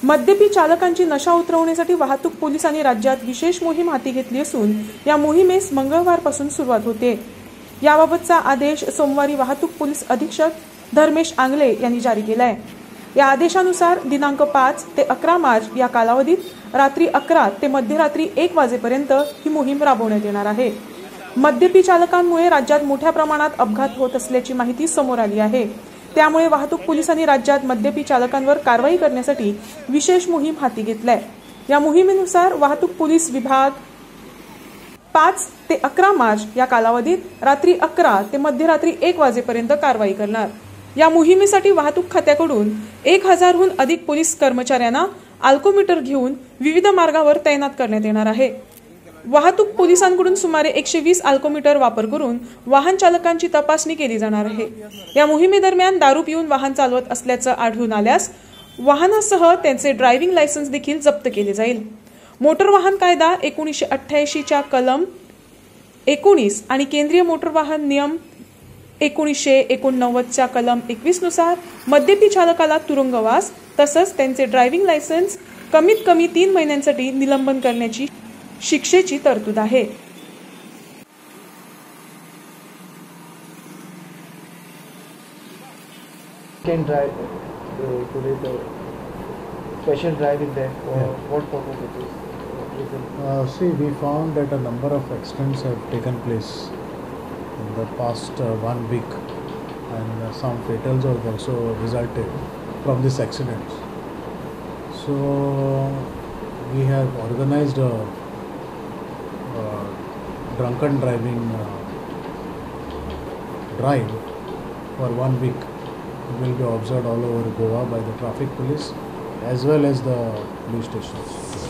मद्यपी चालकांची नशा उतरवण्यासाठी वाहतूक पोलिसांनी राज्यात विशेष मोहीम हाती घेतली असून या मोहिमेस मंगळवारपासून सुरुवात होते। याबाबतचा आदेश सोमवारी वाहतूक पोलीस अधीक्षक धर्मेश आंगले यांनी जारी केला आहे। या आदेशानुसार दिनांक 5 ते 11 मार्च या कालावधीत रात्री 11 ते मध्यरात्री 1 वाजेपर्यंत ही मोहीम राबवण्यात येणार आहे। मद्यपी चालकांमुळे राज्यात मोठ्या प्रमाणात अपघात होत असल्याची माहिती समोर आली आहे। त्यामुळे वाहतूक पोलिसांनी राज्यात मद्यपी चालकांवर कारवाई करण्यासाठी विशेष मोहीम हाती घेतलाय। या मोहिमेनुसार वाहतूक पोलीस विभाग 5 ते 11 मार्च या कालावधीत रात्री 11 ते मध्यरात्री 1 वाजेपर्यंत कारवाई करणार। या मोहिमेसाठी वाहतूक खात्याकडून 1000 हून अधिक पोलीस कर्मचाऱ्यांना अल्कोमीटर घेऊन विविध मार्गावर तैनात करण्यात येणार आहे। वाहतूक पोलिसांकडून सुमारे 120 अल्कोमीटर वापर करून वाहन चालकांची तपासणी केली जाणार आहे। या मोहिमेदरम्यान दारू पिऊन वाहन चालवत असल्याचं आढळून आल्यास वाहनासह त्यांचे ड्रायव्हिंग लायसन्स देखील जप्त केले जाईल। मोटर वाहन कायदा 1988 च्या कलम 19 आणि केंद्रीय मोटर वाहन नियम 1989 च्या कलम 21 नुसार मद्यपी चालकाला तुरुंगवास तसंच त्यांचे ड्रायव्हिंग लायसन्स कमीत कमी 3 महिन्यांसाठी निलंबन करण्याची शिक्षेची तरतूद आहे। Can drive today the special drive is there for what purpose it is? See, we found that a number of accidents have taken place in the past 1 week, and some fatals have also resulted from these accidents. So we have organized a drunken driving drive for 1 week. It will be observed all over Goa by the traffic police as well as the police stations.